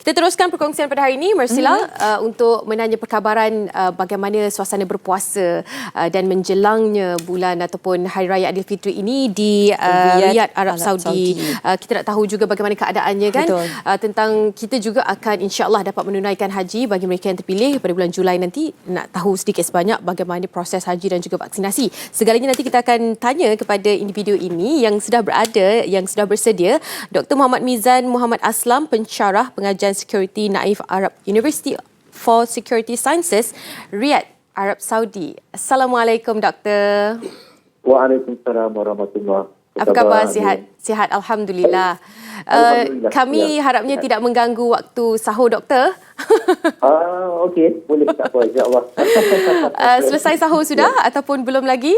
Kita teruskan perkongsian pada hari ini, Mersila, untuk menanya perkabaran bagaimana suasana berpuasa dan menjelangnya bulan ataupun Hari Raya Aidilfitri ini di Riyadh, Arab Saudi. Kita nak tahu juga bagaimana keadaannya kan. Tentang kita juga akan insya-Allah dapat menunaikan haji bagi mereka yang terpilih pada bulan Julai nanti. Nak tahu sedikit sebanyak bagaimana proses haji dan juga vaksinasi. Segalanya nanti kita akan tanya kepada individu ini yang sudah berada, yang sudah bersedia. Dr. Muhammad Mizan Muhammad Aslam, pensyarah pengajian Security Naif Arab University for Security Sciences, Riyadh, Arab Saudi. Assalamualaikum, Doktor. Waalaikumsalam warahmatullahi wabarakatuh. Apa khabar? Sihat? Sihat, Alhamdulillah. Kami harapnya tidak mengganggu waktu sahur, Doktor. Okey, boleh, tak apa, insya-Allah. Selesai sahur sudah ataupun belum lagi?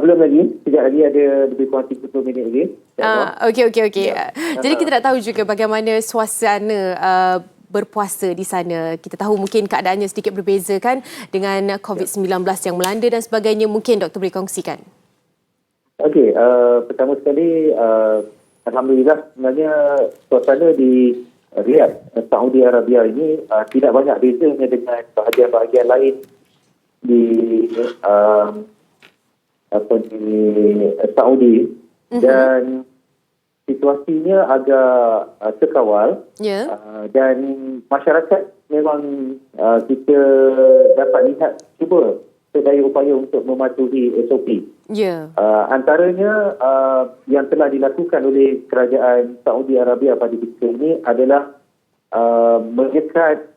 Belum lagi. Sekejap lagi ada lebih kurang 30 minit lagi. Okey. Jadi kita nak tahu juga bagaimana suasana berpuasa di sana. Kita tahu mungkin keadaannya sedikit berbeza kan dengan COVID-19 yang melanda dan sebagainya. Mungkin doktor boleh kongsikan. Okey, pertama sekali alhamdulillah sebenarnya suasana di Riyadh, Saudi Arabia ini tidak banyak bezanya dengan bahagian-bahagian lain di Saudi, dan situasinya agak terkawal, dan masyarakat memang kita dapat lihat cuba sedaya upaya untuk mematuhi SOP. Antaranya yang telah dilakukan oleh kerajaan Saudi Arabia pada ketika ini adalah menyekat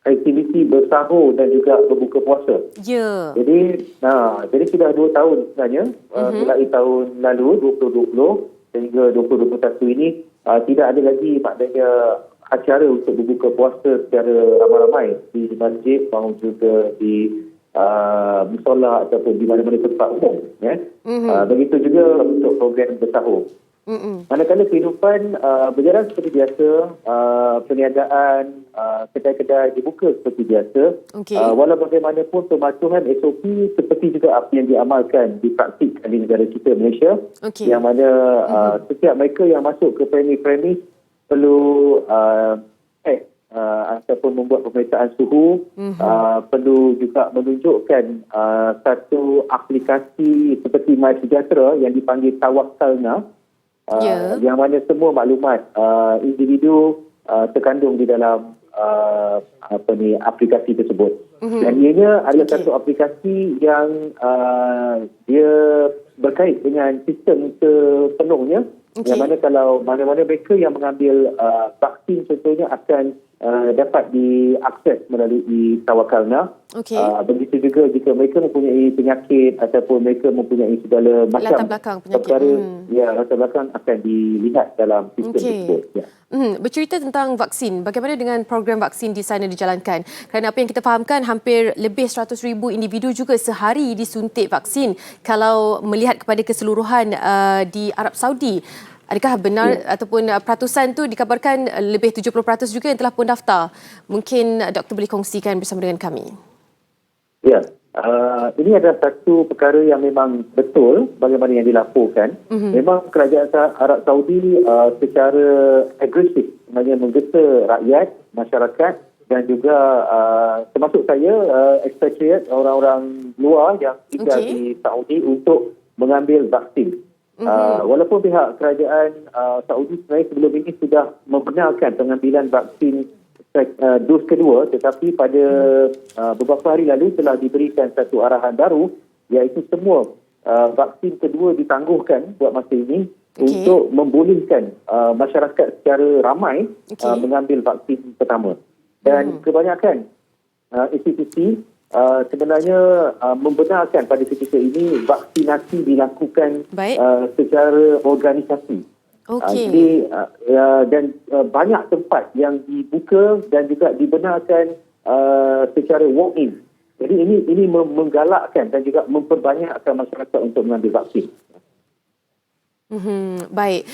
aktiviti bersahur dan juga berbuka puasa. Jadi sudah 2 tahun sebenarnya, mulai tahun lalu 2020 sehingga 2021 ini tidak ada lagi maknanya acara untuk berbuka puasa secara ramai-ramai di masjid maupun juga di musola ataupun di mana-mana tempat umum. Begitu juga untuk program bersahur. Manakala kehidupan berjalan seperti biasa, perniagaan, kedai-kedai dibuka seperti biasa, walau bagaimanapun pematuhan SOP seperti juga apa yang diamalkan, dipraktikkan di negara kita Malaysia, yang mana setiap mereka yang masuk ke premis perlu ataupun membuat pemeriksaan suhu, perlu juga menunjukkan satu aplikasi seperti MySejahtera yang dipanggil Tawakkalna, yang mana semua maklumat individu terkandung di dalam aplikasi tersebut. Dan ianya adalah satu aplikasi yang dia berkait dengan sistem sepenuhnya, yang mana kalau mana-mana mereka yang mengambil vaksin contohnya akan dapat diakses melalui Tawakkalna. Begitu juga jika mereka mempunyai penyakit ataupun mereka mempunyai segala macam perkara, latar belakang akan dilihat dalam sistem tersebut. Bercerita tentang vaksin, bagaimana dengan program vaksin di sana dijalankan? Kerana apa yang kita fahamkan, hampir lebih 100,000 individu juga sehari disuntik vaksin kalau melihat kepada keseluruhan di Arab Saudi. Adakah benar ataupun peratusan tu dikabarkan lebih 70% juga yang telah pun daftar? Mungkin doktor boleh kongsikan bersama dengan kami. Ini adalah satu perkara yang memang betul bagaimana yang dilaporkan. Memang kerajaan Arab Saudi secara agresif sebenarnya menggesa rakyat, masyarakat dan juga termasuk saya, expatriate, orang-orang luar yang tinggal di Saudi untuk mengambil vaksin. Walaupun pihak kerajaan Saudi sebenarnya sebelum ini sudah membenarkan pengambilan vaksin dos kedua, tetapi pada beberapa hari lalu telah diberikan satu arahan baru, iaitu semua vaksin kedua ditangguhkan buat masa ini untuk membolehkan masyarakat secara ramai mengambil vaksin pertama. Dan kebanyakan institusi sebenarnya membenarkan pada ketika ini vaksinasi dilakukan secara organisasi. Jadi dan banyak tempat yang dibuka dan juga dibenarkan secara walk-in. Jadi ini menggalakkan dan juga memperbanyakkan masyarakat untuk mengambil vaksin. Baik.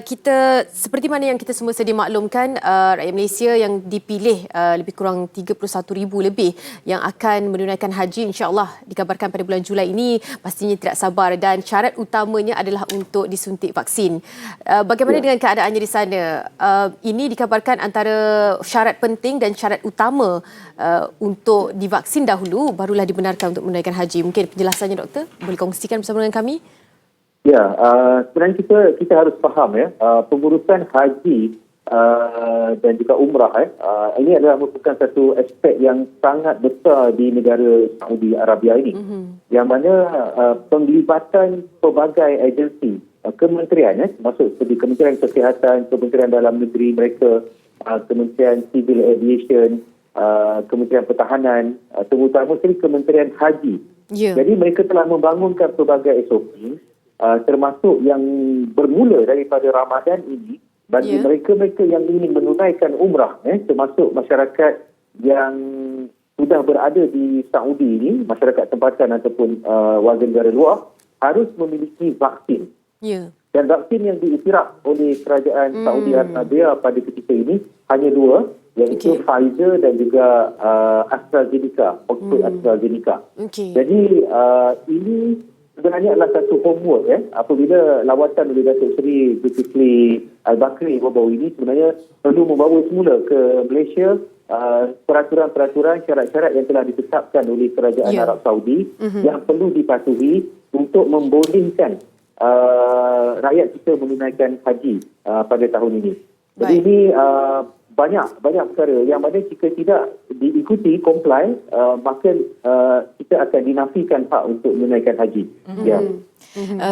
Kita seperti mana yang kita semua sedia maklumkan, rakyat Malaysia yang dipilih lebih kurang 31,000 lebih yang akan menunaikan haji, insya-Allah dikabarkan pada bulan Julai ini, pastinya tidak sabar dan syarat utamanya adalah untuk disuntik vaksin. Bagaimana dengan keadaannya di sana? Ini dikabarkan antara syarat penting dan syarat utama untuk divaksin dahulu barulah dibenarkan untuk menunaikan haji. Mungkin penjelasannya, doktor, boleh kongsikan bersama dengan kami? Ya, sebenarnya kita harus faham pengurusan haji dan juga umrah ini adalah merupakan satu aspek yang sangat besar di negara Saudi Arabia ini. Yang mana penglibatan pelbagai agensi, kementerian termasuk seperti Kementerian Kesihatan, Kementerian Dalam Negeri mereka, Kementerian Civil Aviation, Kementerian Pertahanan, terutama sekali Kementerian Haji. Jadi mereka telah membangunkan pelbagai SOP termasuk yang bermula daripada Ramadan ini bagi mereka-mereka yang ingin menunaikan umrah, termasuk masyarakat yang sudah berada di Saudi ini, masyarakat tempatan ataupun warga negara luar, harus memiliki vaksin. Dan vaksin yang diiktiraf oleh kerajaan Saudi Arabia pada ketika ini hanya dua, iaitu Pfizer dan juga AstraZeneca, Oxford AstraZeneca. Jadi ini sebenarnya adalah satu homework apabila lawatan oleh Datuk Seri Zulkifli Al-Bakri baru-baru ini sebenarnya perlu membawa semula ke Malaysia peraturan-peraturan, syarat-syarat yang telah ditetapkan oleh kerajaan Arab Saudi yang perlu dipatuhi untuk membolehkan rakyat kita menunaikan haji pada tahun ini. Jadi ini banyak perkara yang mana jika tidak diikuti, comply, maka kita akan dinafikan hak untuk menunaikan haji.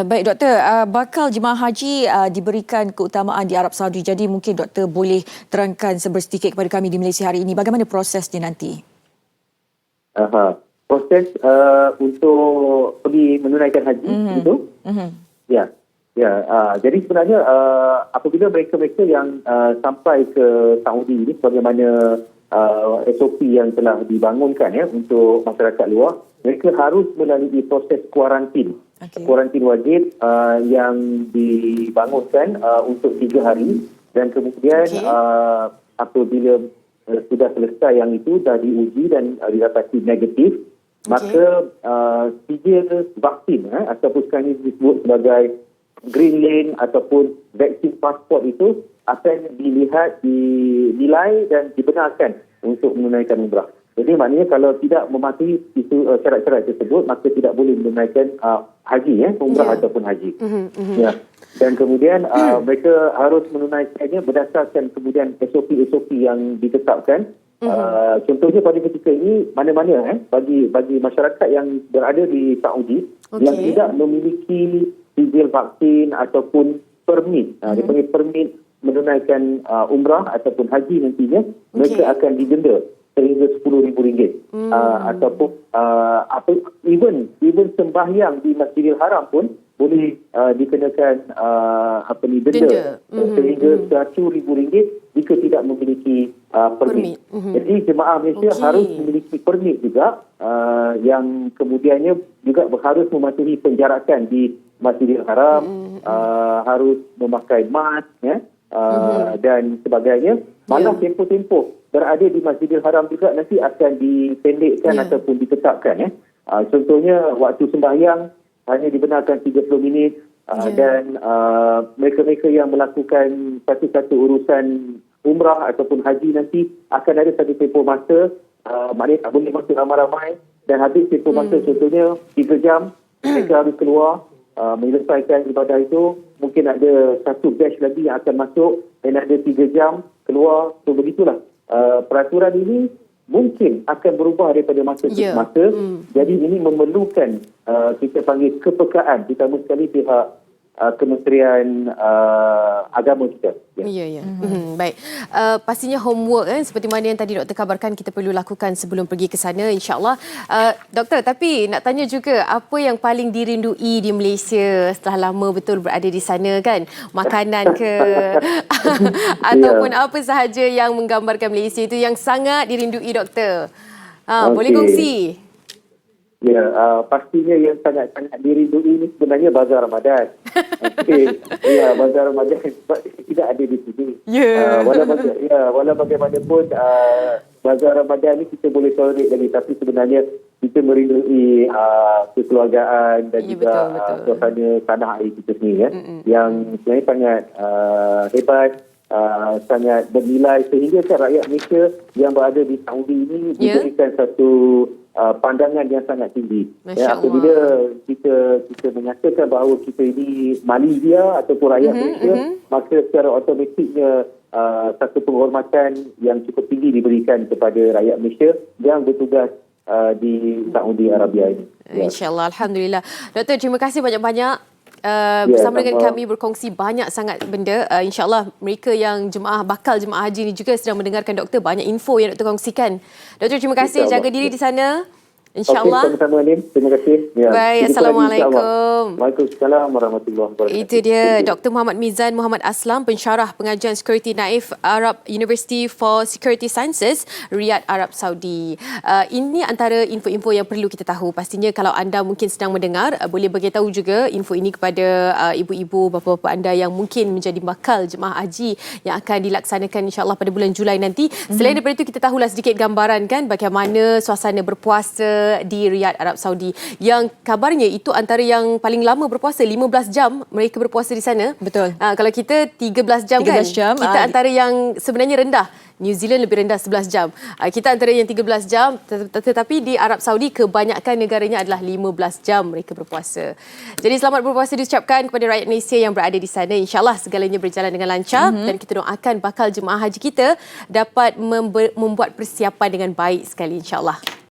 Baik doktor, bakal jemaah haji diberikan keutamaan di Arab Saudi. Jadi mungkin doktor boleh terangkan sedikit kepada kami di Malaysia hari ini bagaimana prosesnya nanti? Proses untuk pergi menunaikan haji itu? Jadi sebenarnya apabila mereka-mereka yang sampai ke Saudi ini sebagaimana SOP yang telah dibangunkan untuk masyarakat luar, mereka harus melalui proses kuarantin. Kuarantin wajib yang dibangunkan untuk 3 hari dan kemudian apabila sudah selesai yang itu dah diuji dan didapati negatif, maka sijil vaksin ataupun sekarang ini disebut sebagai Green Lane ataupun vaksin pasport itu akan dilihat, dinilai dan dibenarkan untuk menunaikan umrah. Jadi maknanya kalau tidak mematuhi syarat-syarat tersebut, maka tidak boleh menunaikan haji, umrah ataupun haji. Dan kemudian mereka harus menunaikannya berdasarkan kemudian SOP-SOP yang ditetapkan. Contohnya pada ketika ini mana-mana bagi masyarakat yang berada di Saudi yang tidak memiliki sijil vaksin ataupun permit, dipanggil permit menunaikan umrah ataupun haji nantinya, mereka akan didenda sehingga RM10,000 ataupun even sembahyang di Masjidil Haram pun boleh dikenakan denda sehingga RM100,000 jika tidak memiliki permit. Jadi jemaah Malaysia harus memiliki permit juga yang kemudiannya juga harus mematuhi penjarakan di Masjidil Haram, harus memakai mask dan sebagainya. Malah tempoh-tempoh berada di Masjidil Haram juga nanti akan dipendekkan ataupun ditetapkan. Contohnya waktu sembahyang hanya dibenarkan 30 minit dan mereka-mereka yang melakukan satu-satu urusan umrah ataupun haji nanti akan ada satu tempoh masa, maknanya tak boleh masuk ramai-ramai dan habis tempoh masa contohnya 3 jam mereka harus keluar menyelesaikan ibadah itu. Mungkin ada satu batch lagi yang akan masuk dan ada 3 jam keluar. So begitulah. Peraturan ini mungkin akan berubah daripada masa ke masa. Jadi ini memerlukan kita panggil kepekaan, terutama sekali pihak Kementerian Agama kita. Baik. Pastinya homework seperti mana yang tadi doktor kabarkan kita perlu lakukan sebelum pergi ke sana, insya-Allah. Doktor, tapi nak tanya juga apa yang paling dirindui di Malaysia setelah lama betul berada di sana kan? Makanan ke ataupun apa sahaja yang menggambarkan Malaysia itu yang sangat dirindui doktor. Boleh kongsi? Ya, pastinya yang sangat-sangat dirindui ini sebenarnya Bazar Ramadan. Okey, ya, Bazar Ramadan sebab tidak ada di sini. Walau bagaimanapun Bazar Ramadan ni kita boleh tolerate lagi, tapi sebenarnya kita merindui kekeluargaan dan juga suasana tanah air kita sendiri yang sebenarnya sangat hebat. Sangat bernilai sehingga rakyat Malaysia yang berada di Saudi ini diberikan satu pandangan yang sangat tinggi. Apabila kita menyatakan bahawa kita ini Malaysia ataupun rakyat Malaysia, maka secara automatiknya satu penghormatan yang cukup tinggi diberikan kepada rakyat Malaysia yang bertugas di Saudi Arabia ini. InsyaAllah, Alhamdulillah. Doktor, terima kasih banyak-banyak. Bersama dengan kami berkongsi banyak sangat benda. InsyaAllah mereka yang bakal jemaah haji ni juga sedang mendengarkan doktor, banyak info yang doktor kongsikan. Doktor, terima kasih. Jaga diri di sana. InsyaAllah. Okey, sama-sama Nim. Terima kasih. Baik, Assalamualaikum. Waalaikumsalam warahmatullahi wabarakatuh. Itu dia Dr. Muhammad Mizan Muhammad Aslam, pensyarah pengajian Security Naif Arab University for Security Sciences, Riyadh, Arab Saudi. Ini antara info-info yang perlu kita tahu. Pastinya kalau anda mungkin sedang mendengar, boleh beritahu juga info ini kepada ibu-ibu, bapa-bapa anda yang mungkin menjadi bakal jemaah haji yang akan dilaksanakan insya-Allah pada bulan Julai nanti. Selain daripada itu, kita tahulah sedikit gambaran kan bagaimana suasana berpuasa di Riyadh, Arab Saudi. Yang kabarnya itu antara yang paling lama berpuasa, 15 jam mereka berpuasa di sana. Betul. Kalau kita 13 jam 13 kan, jam, kita antara yang sebenarnya rendah. New Zealand lebih rendah 11 jam. Kita antara yang 13 jam, tetapi di Arab Saudi kebanyakan negaranya adalah 15 jam mereka berpuasa. Jadi selamat berpuasa diucapkan kepada rakyat Malaysia yang berada di sana. InsyaAllah segalanya berjalan dengan lancar dan kita doakan bakal jemaah haji kita dapat membuat persiapan dengan baik sekali insyaAllah.